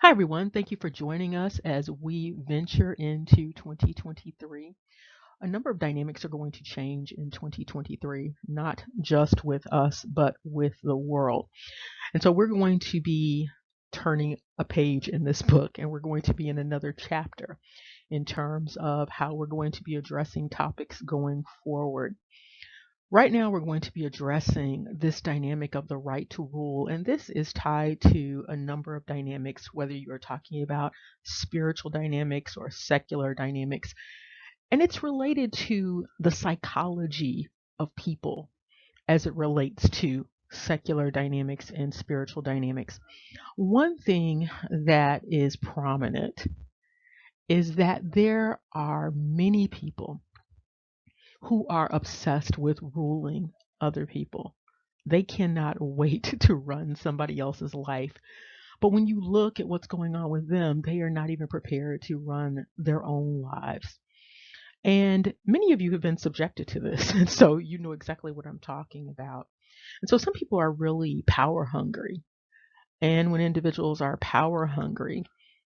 Hi, everyone. Thank you for joining us as we venture into 2023. A number of dynamics are going to change in 2023, not just with us, but with the world. And so we're going to be turning a page in this book, and we're going to be in another chapter in terms of how we're going to be addressing topics going forward. Right now, we're going to be addressing this dynamic of the right to rule, and this is tied to a number of dynamics, whether you are talking about spiritual dynamics or secular dynamics, and it's related to the psychology of people as it relates to secular dynamics and spiritual dynamics. One thing that is prominent is that there are many people who are obsessed with ruling other people. They cannot wait to run somebody else's life. But when you look at what's going on with them, they are not even prepared to run their own lives. And many of you have been subjected to this. And so you know exactly what I'm talking about. And so some people are really power hungry. And when individuals are power hungry,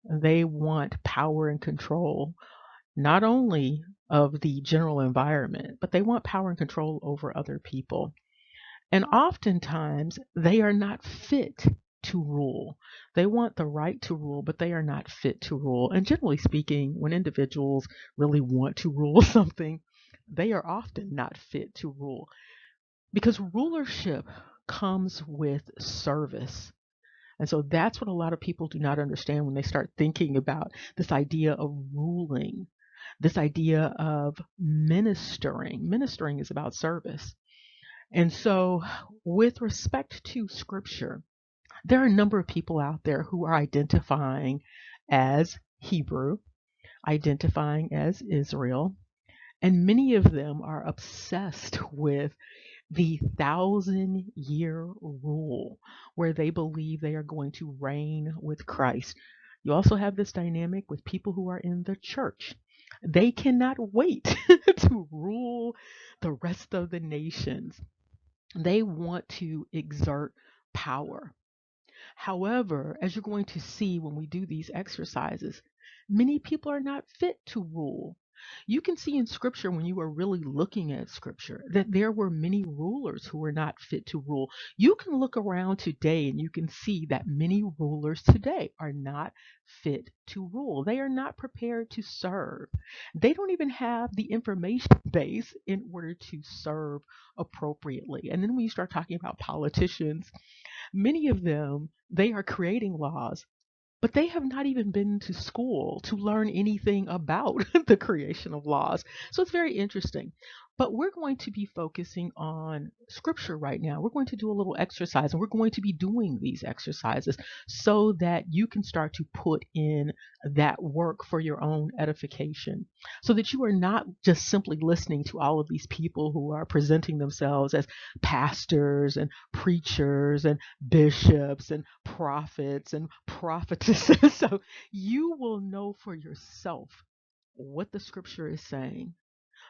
they want power and control not only of the general environment, but they want power and control over other people. And oftentimes they are not fit to rule. They want the right to rule, but they are not fit to rule. And generally speaking, when individuals really want to rule something, they are often not fit to rule because rulership comes with service. And so that's what a lot of people do not understand when they start thinking about this idea of ruling, this idea of ministering. Ministering is about service. And so, with respect to scripture, there are a number of people out there who are identifying as Hebrew, identifying as Israel, and many of them are obsessed with the 1,000-year rule where they believe they are going to reign with Christ. You also have this dynamic with people who are in the church. They cannot wait to rule the rest of the nations. They want to exert power. However, as you're going to see when we do these exercises, many people are not fit to rule. You can see in scripture when you are really looking at scripture that there were many rulers who were not fit to rule. You can look around today and you can see that many rulers today are not fit to rule. They are not prepared to serve. They don't even have the information base in order to serve appropriately. And then when you start talking about politicians, many of them, they are creating laws, but they have not even been to school to learn anything about the creation of laws. So it's very interesting. But we're going to be focusing on scripture right now. We're going to do a little exercise, and we're going to be doing these exercises so that you can start to put in that work for your own edification, so that you are not just simply listening to all of these people who are presenting themselves as pastors and preachers and bishops and prophets and prophetesses. So you will know for yourself what the scripture is saying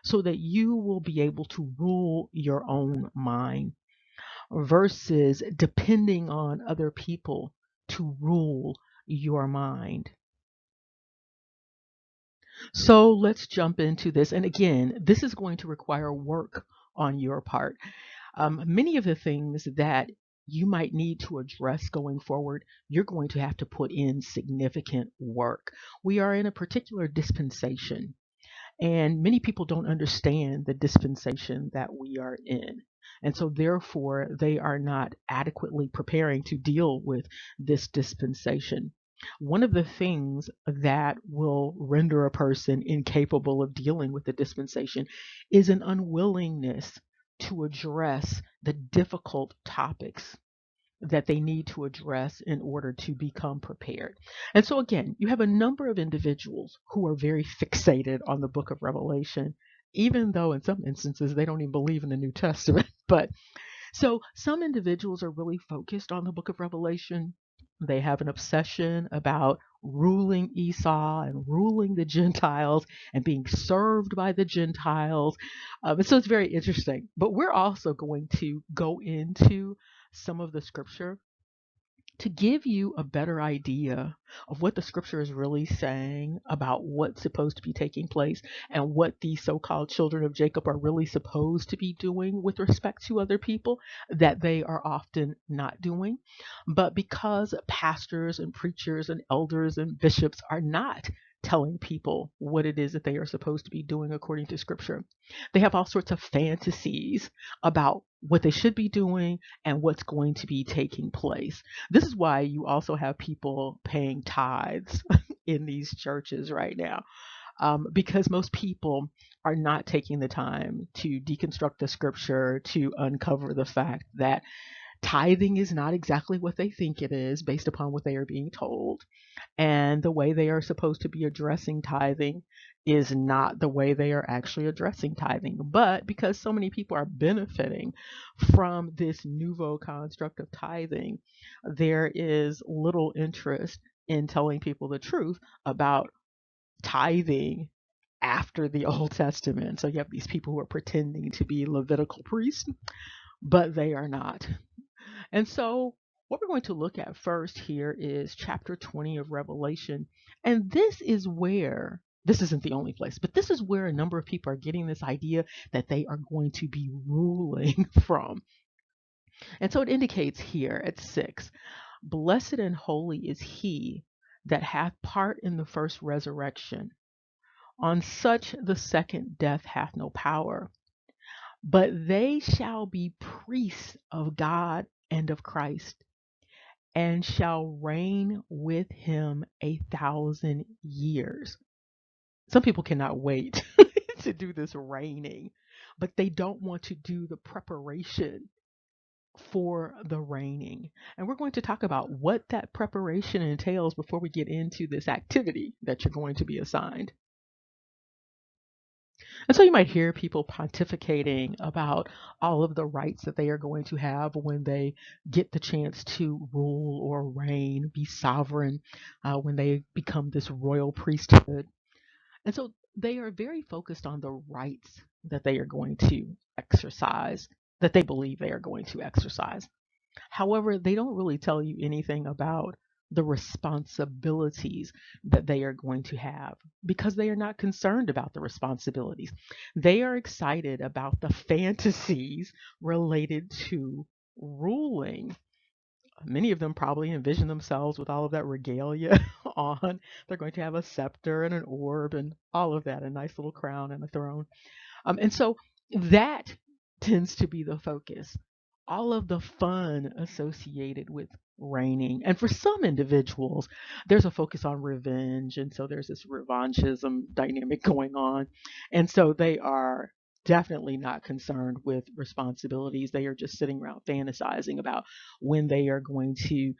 so that you will be able to rule your own mind versus depending on other people to rule your mind. So let's jump into this. And again, this is going to require work on your part. Many of the things that you might need to address going forward, you're going to have to put in significant work. We are in a particular dispensation, and many people don't understand the dispensation that we are in. And so, therefore, they are not adequately preparing to deal with this dispensation. One of the things that will render a person incapable of dealing with the dispensation is an unwillingness to address the difficult topics that they need to address in order to become prepared. And so, again, you have a number of individuals who are very fixated on the book of Revelation, even though in some instances they don't even believe in the New Testament. But so some individuals are really focused on the book of Revelation. They have an obsession about ruling Esau and ruling the Gentiles and being served by the Gentiles. And so it's very interesting. But we're also going to go into some of the scripture to give you a better idea of what the scripture is really saying about what's supposed to be taking place and what the so called children of Jacob are really supposed to be doing with respect to other people that they are often not doing. But because pastors and preachers and elders and bishops are not telling people what it is that they are supposed to be doing according to scripture, they have all sorts of fantasies about what they should be doing and what's going to be taking place. This is why you also have people paying tithes in these churches right now, because most people are not taking the time to deconstruct the scripture to uncover the fact that tithing is not exactly what they think it is based upon what they are being told. And the way they are supposed to be addressing tithing is not the way they are actually addressing tithing. But because so many people are benefiting from this nouveau construct of tithing, there is little interest in telling people the truth about tithing after the Old Testament. So you have these people who are pretending to be Levitical priests, but they are not. And so, what we're going to look at first here is chapter 20 of Revelation. And this is where, this isn't the only place, but this is where a number of people are getting this idea that they are going to be ruling from. And so it indicates here at 6, blessed and holy is he that hath part in the first resurrection. On such the second death hath no power, but they shall be priests of God and of Christ, and shall reign with him 1,000 years. Some people cannot wait to do this reigning, but they don't want to do the preparation for the reigning. And we're going to talk about what that preparation entails before we get into this activity that you're going to be assigned. And so you might hear people pontificating about all of the rights that they are going to have when they get the chance to rule or reign, be sovereign, when they become this royal priesthood. And so they are very focused on the rights that they are going to exercise, that they believe they are going to exercise. However, they don't really tell you anything about the responsibilities that they are going to have because they are not concerned about the responsibilities. They are excited about the fantasies related to ruling. Many of them probably envision themselves with all of that regalia on. They're going to have a scepter and an orb and all of that, a nice little crown and a throne. And so that tends to be the focus. All of the fun associated with reigning. And for some individuals, there's a focus on revenge. And so there's this revanchism dynamic going on. And so they are definitely not concerned with responsibilities. They are just sitting around fantasizing about when they are going to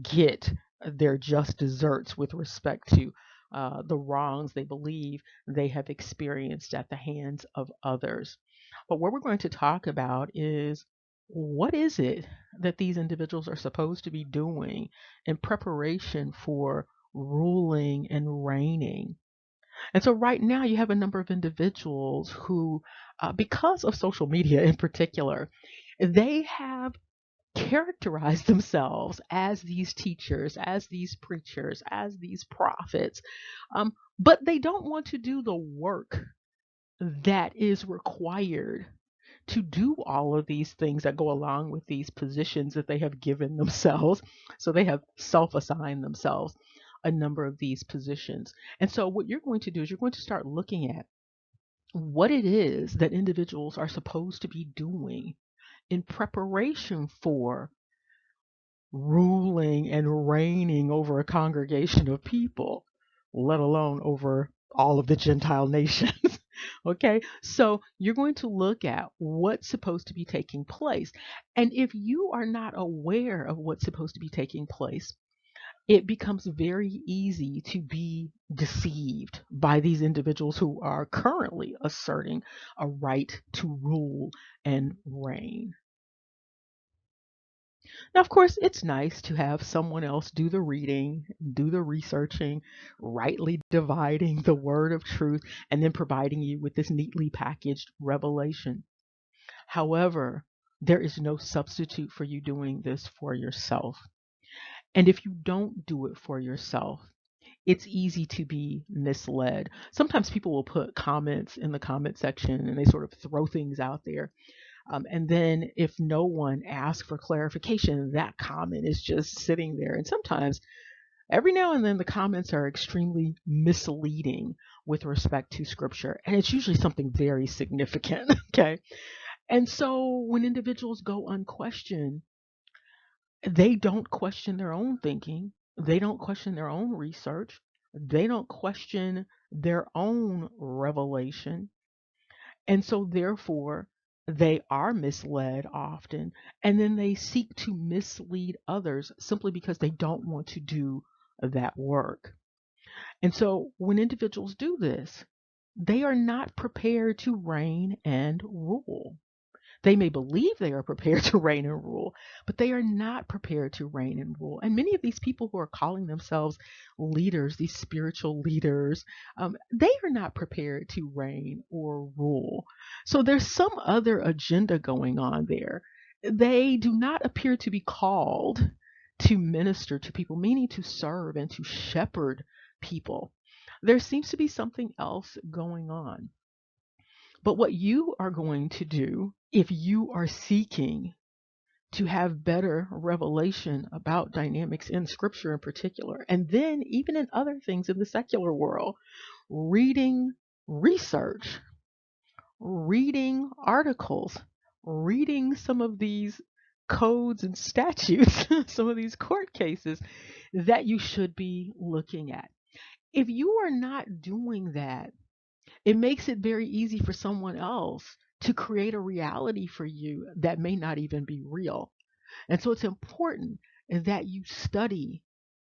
get their just desserts with respect to the wrongs they believe they have experienced at the hands of others. But what we're going to talk about is what is it that these individuals are supposed to be doing in preparation for ruling and reigning. And so, right now, you have a number of individuals who, because of social media in particular, they have characterized themselves as these teachers, as these preachers, as these prophets, but they don't want to do the work that is required to do all of these things that go along with these positions that they have given themselves. So they have self assigned themselves a number of these positions. And so what you're going to do is you're going to start looking at what it is that individuals are supposed to be doing in preparation for ruling and reigning over a congregation of people, let alone over all of the Gentile nations. Okay, so you're going to look at what's supposed to be taking place. And if you are not aware of what's supposed to be taking place, it becomes very easy to be deceived by these individuals who are currently asserting a right to rule and reign. Now, of course, it's nice to have someone else do the reading, do the researching, rightly dividing the word of truth, and then providing you with this neatly packaged revelation. However, there is no substitute for you doing this for yourself. And if you don't do it for yourself, it's easy to be misled. Sometimes people will put comments in the comment section and they sort of throw things out there. And then if no one asks for clarification, that comment is just sitting there. And sometimes, every now and then, the comments are extremely misleading with respect to scripture. And it's usually something very significant. Okay. And so when individuals go unquestioned, they don't question their own thinking, they don't question their own research, they don't question their own revelation. And so, therefore, they are misled often, and then they seek to mislead others simply because they don't want to do that work. And so, when individuals do this, they are not prepared to reign and rule. They may believe they are prepared to reign and rule, but they are not prepared to reign and rule. And many of these people who are calling themselves leaders, these spiritual leaders, they are not prepared to reign or rule. So there's some other agenda going on there. They do not appear to be called to minister to people, meaning to serve and to shepherd people. There seems to be something else going on. But what you are going to do, if you are seeking to have better revelation about dynamics in scripture in particular, and then even in other things in the secular world, reading research, reading articles, reading some of these codes and statutes, some of these court cases that you should be looking at. If you are not doing that, it makes it very easy for someone else to create a reality for you that may not even be real. And so it's important that you study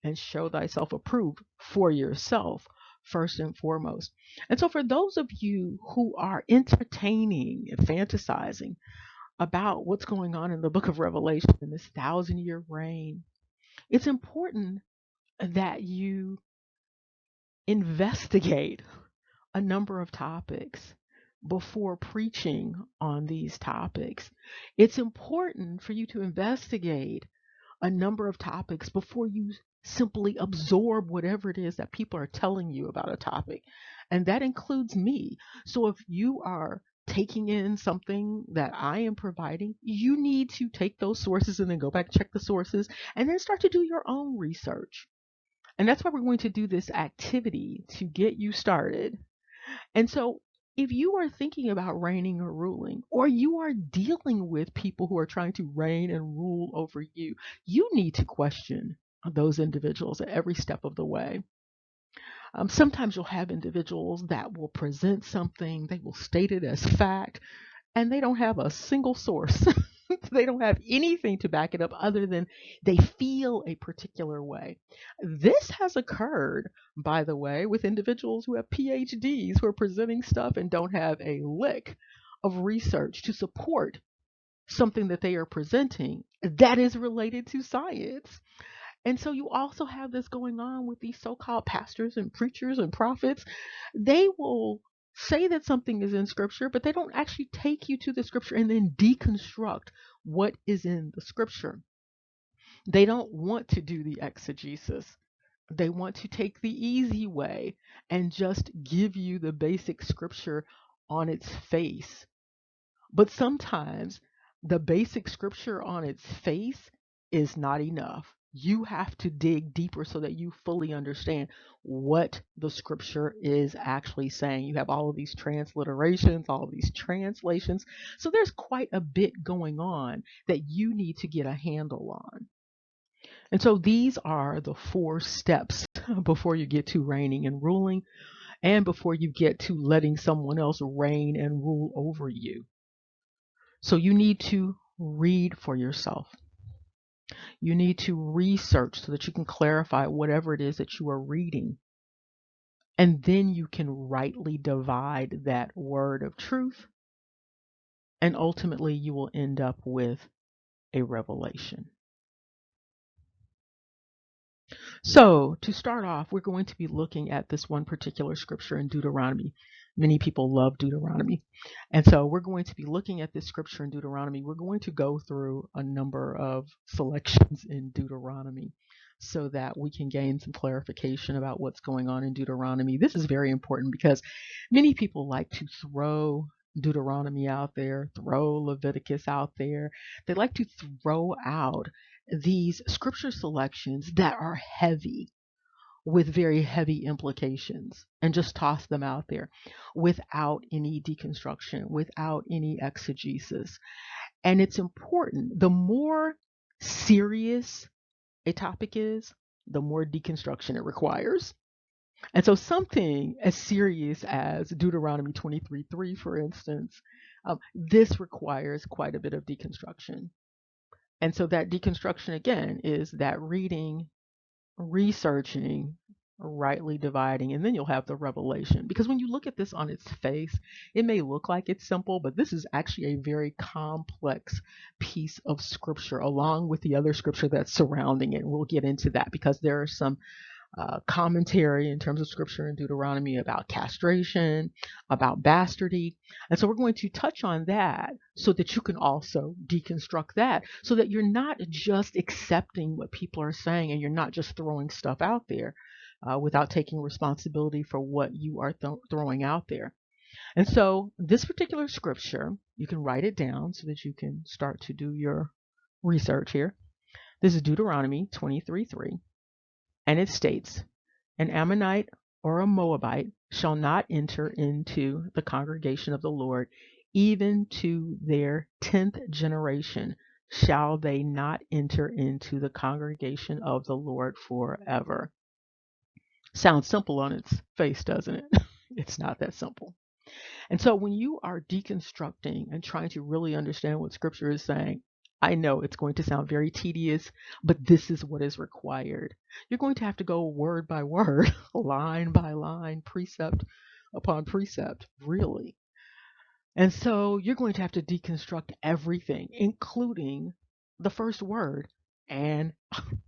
and show thyself approved for yourself first and foremost. And so for those of you who are entertaining and fantasizing about what's going on in the book of Revelation in this 1,000-year reign, it's important that you investigate a number of topics before preaching on these topics. It's important for you to investigate a number of topics before you simply absorb whatever it is that people are telling you about a topic. And that includes me. So if you are taking in something that I am providing, you need to take those sources and then go back, check the sources, and then start to do your own research. And that's why we're going to do this activity to get you started. And so, if you are thinking about reigning or ruling, or you are dealing with people who are trying to reign and rule over you, you need to question those individuals at every step of the way. Sometimes you'll have individuals that will present something, they will state it as fact, and they don't have a single source. They don't have anything to back it up other than they feel a particular way. This has occurred, by the way, with individuals who have PhDs who are presenting stuff and don't have a lick of research to support something that they are presenting that is related to science. And so you also have this going on with these so-called pastors and preachers and prophets. They will say that something is in scripture, but they don't actually take you to the scripture and then deconstruct what is in the scripture. They don't want to do the exegesis. They want to take the easy way and just give you the basic scripture on its face. But sometimes the basic scripture on its face is not enough. You have to dig deeper so that you fully understand what the scripture is actually saying. You have all of these transliterations, all of these translations. So there's quite a bit going on that you need to get a handle on. And so these are the 4 steps before you get to reigning and ruling, and before you get to letting someone else reign and rule over you. So you need to read for yourself. You need to research so that you can clarify whatever it is that you are reading. And then you can rightly divide that word of truth. And ultimately, you will end up with a revelation. So, to start off, we're going to be looking at this one particular scripture in Deuteronomy. Many people love Deuteronomy. And so we're going to be looking at this scripture in Deuteronomy. We're going to go through a number of selections in Deuteronomy. so that we can gain some clarification about what's going on in Deuteronomy. This is very important because many people like to throw Deuteronomy out there, throw Leviticus out there. They like to throw out these scripture selections that are heavy with very heavy implications and just toss them out there without any deconstruction, without any exegesis. And it's important. The more serious a topic is, the more deconstruction it requires. And so, something as serious as Deuteronomy 23:3, for instance, this requires quite a bit of deconstruction. And so, that deconstruction, again, is that reading, researching, rightly dividing, and then you'll have the revelation. Because when you look at this on its face, it may look like it's simple, but this is actually a very complex piece of scripture, along with the other scripture that's surrounding it. We'll get into that because there are some commentary in terms of scripture in Deuteronomy about castration, about bastardy. And so we're going to touch on that so that you can also deconstruct that, so that you're not just accepting what people are saying and you're not just throwing stuff out there without taking responsibility for what you are throwing out there. And so this particular scripture, you can write it down so that you can start to do your research here. This is Deuteronomy 23:3. And it states, an Ammonite or a Moabite shall not enter into the congregation of the Lord, even to their 10th generation shall they not enter into the congregation of the Lord forever. Sounds simple on its face, doesn't it? It's not that simple. And so when you are deconstructing and trying to really understand what scripture is saying, I know it's going to sound very tedious, but this is what is required. You're going to have to go word by word, line by line, precept upon precept, really. And so you're going to have to deconstruct everything, including the first word, and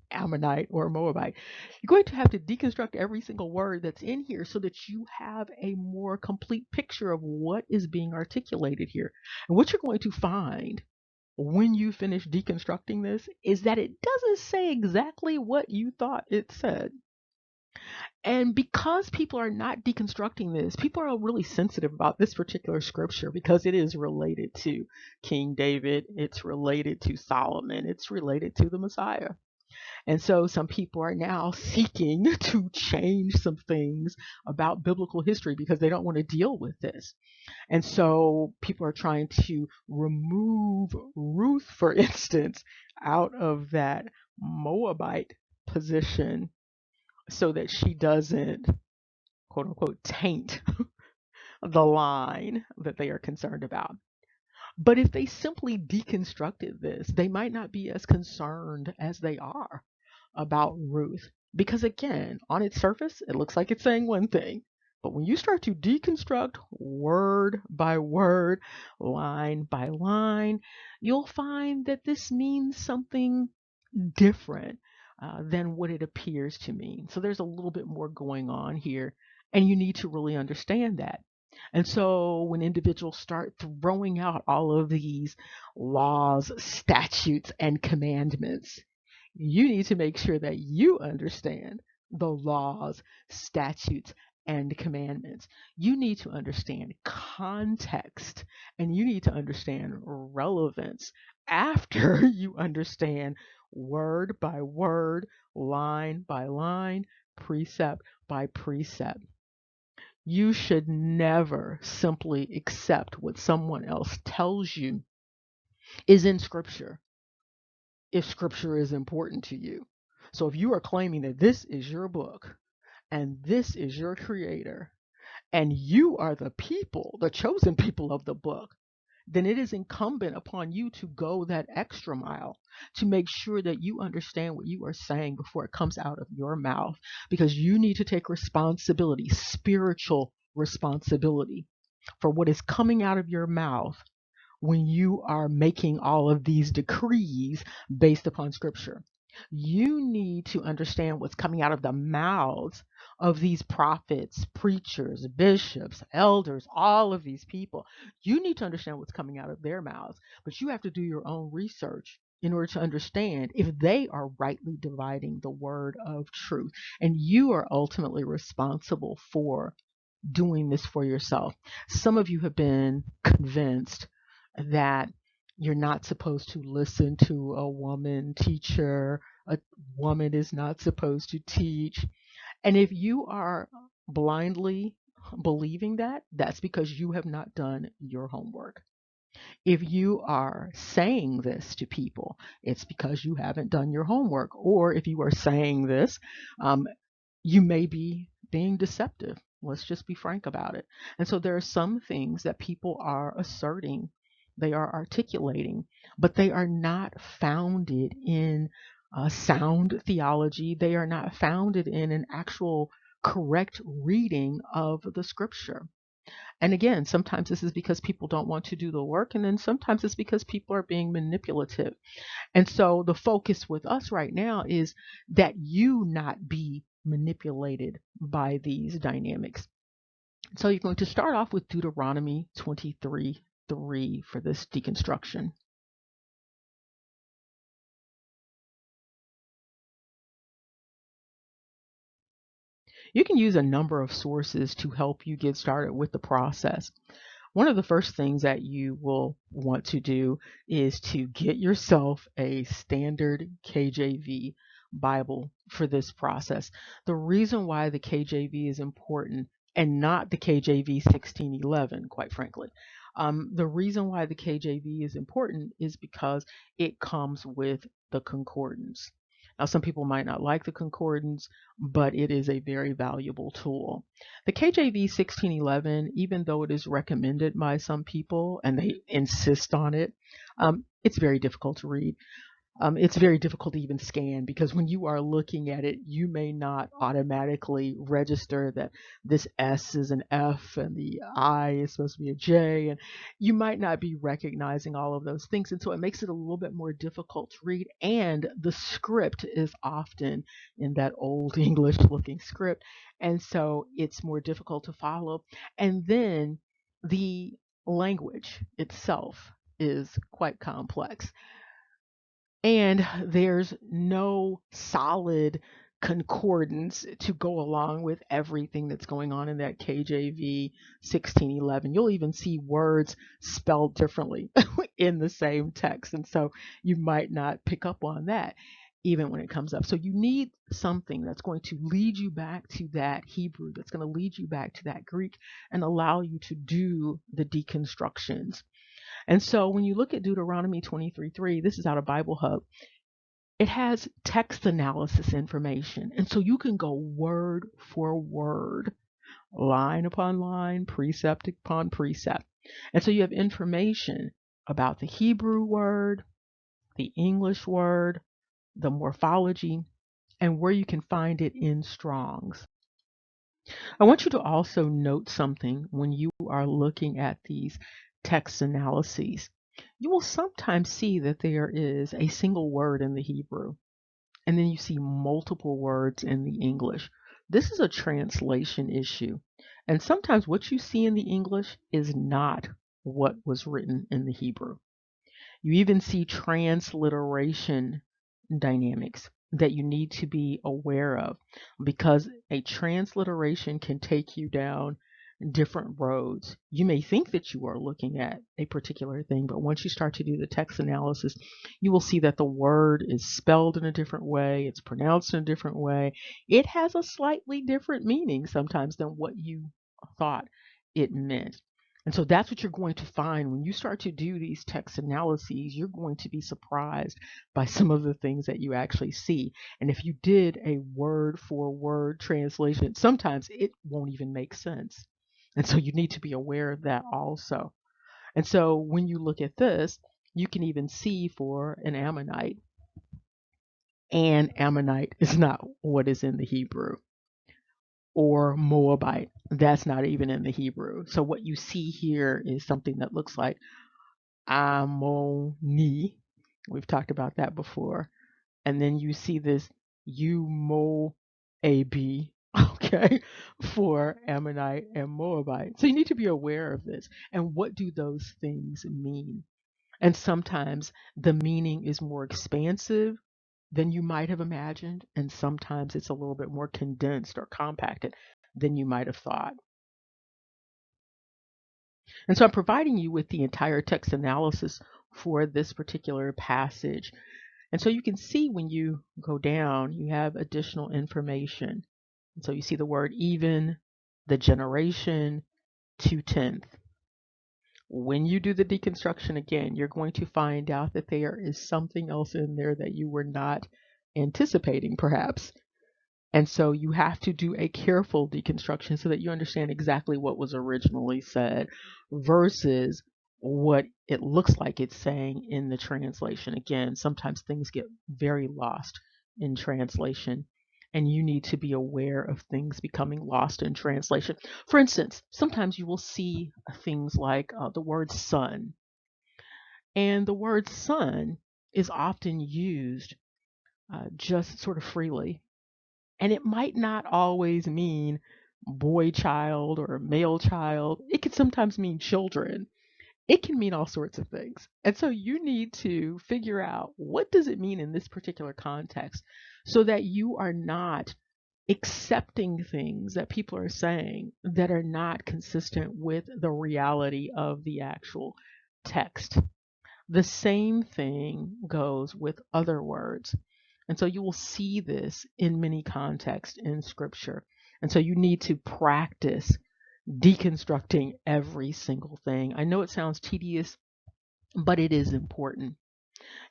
Ammonite or Moabite. You're going to have to deconstruct every single word that's in here so that you have a more complete picture of what is being articulated here. And what you're going to find when you finish deconstructing this is that it doesn't say exactly what you thought it said. And because people are not deconstructing this, people are really sensitive about this particular scripture because it is related to King David, it's related to Solomon, it's related to the Messiah. And so some people are now seeking to change some things about biblical history because they don't want to deal with this. And so people are trying to remove Ruth, for instance, out of that Moabite position so that she doesn't, quote unquote, taint the line that they are concerned about. But if they simply deconstructed this, they might not be as concerned as they are about Ruth. Because again, on its surface, it looks like it's saying one thing. But when you start to deconstruct word by word, line by line, you'll find that this means something different than what it appears to mean. So there's a little bit more going on here, and you need to really understand that. And so when individuals start throwing out all of these laws, statutes, and commandments, you need to make sure that you understand the laws, statutes, and commandments. You need to understand context and you need to understand relevance after you understand word by word, line by line, precept by precept. You should never simply accept what someone else tells you is in Scripture if Scripture is important to you. So if you are claiming that this is your book and this is your creator and you are the people, the chosen people of the book, then it is incumbent upon you to go that extra mile to make sure that you understand what you are saying before it comes out of your mouth, because you need to take responsibility, spiritual responsibility, for what is coming out of your mouth when you are making all of these decrees based upon scripture. You need to understand what's coming out of the mouths of these prophets, preachers, bishops, elders, all of these people. You need to understand what's coming out of their mouths, but you have to do your own research in order to understand if they are rightly dividing the word of truth. And you are ultimately responsible for doing this for yourself. Some of you have been convinced that you're not supposed to listen to a woman teacher, a woman is not supposed to teach. And if you are blindly believing that, that's because you have not done your homework. If you are saying this to people, it's because you haven't done your homework. Or if you are saying this, um, you may be being deceptive. Let's just be frank about it. And so there are some things that people are asserting, they are articulating, but they are not founded in sound theology. They are not founded in an actual correct reading of the scripture. And again, sometimes this is because people don't want to do the work, and then sometimes it's because people are being manipulative. And so the focus with us right now is that you not be manipulated by these dynamics. So you're going to start off with Deuteronomy 23:3 for this deconstruction. You can use a number of sources to help you get started with the process. One of the first things that you will want to do is to get yourself a standard KJV Bible for this process. The reason why the KJV is important and not the KJV 1611, quite frankly, the reason why the KJV is important is because it comes with the concordance. Now, some people might not like the concordance, but it is a very valuable tool. The KJV 1611, even though it is recommended by some people and they insist on it, it's very difficult to read. It's very difficult to even scan because when you are looking at it, you may not automatically register that this S is an F and the I is supposed to be a J, and you might not be recognizing all of those things. And so it makes it a little bit more difficult to read. And the script is often in that old English looking script. And so it's more difficult to follow. And then the language itself is quite complex. And there's no solid concordance to go along with everything that's going on in that KJV 1611. You'll even see words spelled differently in the same text. And so you might not pick up on that even when it comes up. So you need something that's going to lead you back to that Hebrew, that's going to lead you back to that Greek and allow you to do the deconstructions. And so when you look at Deuteronomy 23:3, this is out of Bible Hub, it has text analysis information. And so you can go word for word, line upon line, precept upon precept. And so you have information about the Hebrew word, the English word, the morphology, and where you can find it in Strong's. I want you to also note something when you are looking at these text analyses. You will sometimes see that there is a single word in the Hebrew, and then you see multiple words in the English. This is a translation issue. And sometimes what you see in the English is not what was written in the Hebrew. You even see transliteration dynamics that you need to be aware of because a transliteration can take you down different roads. You may think that you are looking at a particular thing, but once you start to do the text analysis, you will see that the word is spelled in a different way, it's pronounced in a different way. It has a slightly different meaning sometimes than what you thought it meant. And so that's what you're going to find when you start to do these text analyses. You're going to be surprised by some of the things that you actually see. And if you did a word for word translation, sometimes it won't even make sense. And so you need to be aware of that also. And so when you look at this, you can even see for an Ammonite, and Ammonite is not what is in the Hebrew, or Moabite. That's not even in the Hebrew. So what you see here is something that looks like Ammoni. We've talked about that before. And then you see this Umoab, okay, for Ammonite and Moabite. So you need to be aware of this. And what do those things mean? And sometimes the meaning is more expansive than you might have imagined, and sometimes it's a little bit more condensed or compacted than you might have thought. And so I'm providing you with the entire text analysis for this particular passage. And so you can see when you go down, you have additional information. And so you see the word even, the generation, 2/10. When you do the deconstruction again, you're going to find out that there is something else in there that you were not anticipating, perhaps. And so you have to do a careful deconstruction so that you understand exactly what was originally said versus what it looks like it's saying in the translation. Again, sometimes things get very lost in translation, and you need to be aware of things becoming lost in translation. For instance, sometimes you will see things like the word son, and the word son is often used just sort of freely, and it might not always mean boy child or male child. It can sometimes mean children. It can mean all sorts of things. And so you need to figure out what does it mean in this particular context so that you are not accepting things that people are saying that are not consistent with the reality of the actual text. The same thing goes with other words. And so you will see this in many contexts in scripture. And so you need to practice deconstructing every single thing. I know it sounds tedious, but it is important.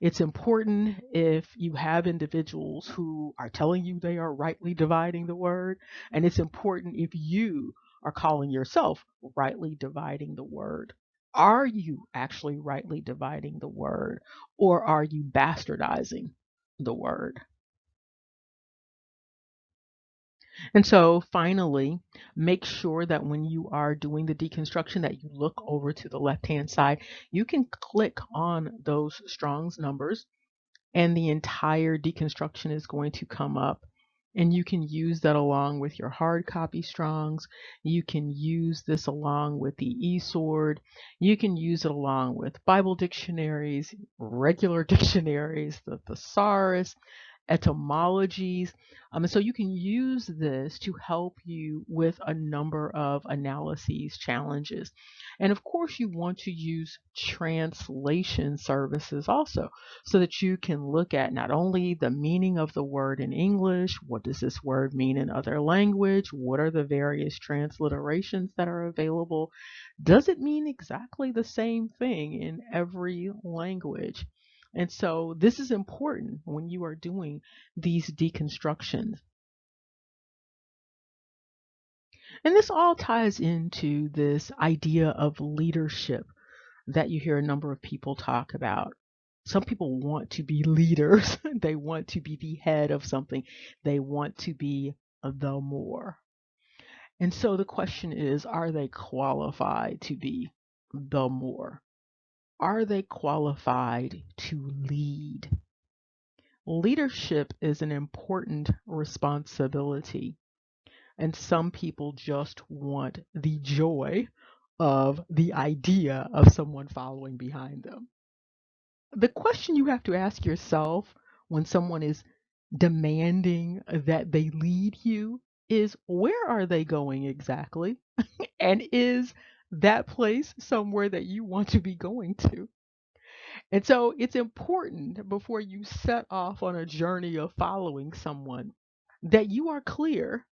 It's important if you have individuals who are telling you they are rightly dividing the word, and it's important if you are calling yourself rightly dividing the word. Are you actually rightly dividing the word, or are you bastardizing the word? And so finally, make sure that when you are doing the deconstruction that you look over to the left-hand side. You can click on those Strong's numbers and the entire deconstruction is going to come up. And you can use that along with your hard copy Strongs. You can use this along with the eSword. You can use it along with Bible dictionaries, regular dictionaries, the thesaurus, etymologies. And so you can use this to help you with a number of analyses challenges. And of course, you want to use translation services also so that you can look at not only the meaning of the word in English, what does this word mean in other language, what are the various transliterations that are available, does it mean exactly the same thing in every language? And so this is important when you are doing these deconstructions. And this all ties into this idea of leadership that you hear a number of people talk about. Some people want to be leaders. They want to be the head of something. They want to be the more. And so the question is, are they qualified to be the more? Are they qualified to lead? Leadership is an important responsibility, and some people just want the joy of the idea of someone following behind them. The question you have to ask yourself when someone is demanding that they lead you is, where are they going exactly? And is that place somewhere that you want to be going to? And so it's important before you set off on a journey of following someone that you are clear,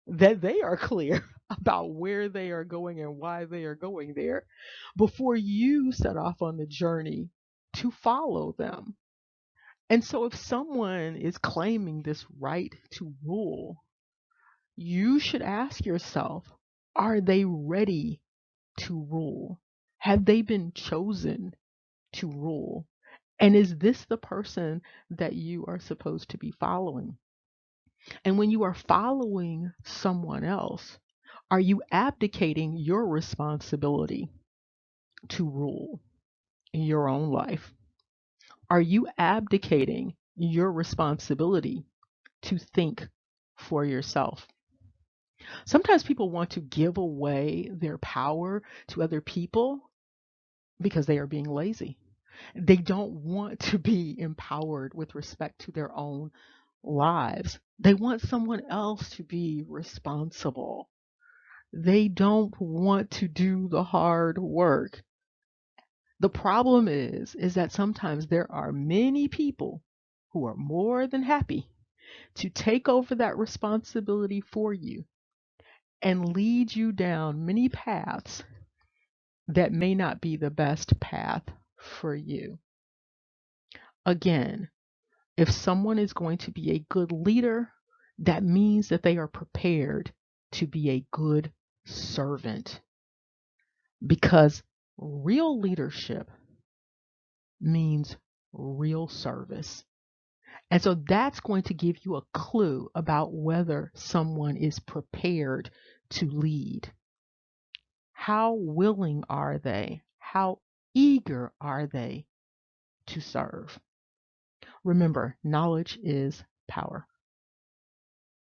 that they are clear about where they are going and why they are going there before you set off on the journey to follow them. And so if someone is claiming this right to rule, you should ask yourself, are they ready to rule? Have they been chosen to rule? And is this the person that you are supposed to be following? And when you are following someone else, are you abdicating your responsibility to rule in your own life? Are you abdicating your responsibility to think for yourself? Sometimes people want to give away their power to other people because they are being lazy. They don't want to be empowered with respect to their own lives. They want someone else to be responsible. They don't want to do the hard work. The problem is that sometimes there are many people who are more than happy to take over that responsibility for you and lead you down many paths that may not be the best path for you. Again, if someone is going to be a good leader, that means that they are prepared to be a good servant, because real leadership means real service. And so that's going to give you a clue about whether someone is prepared to lead. How willing are they? How eager are they to serve? Remember, knowledge is power.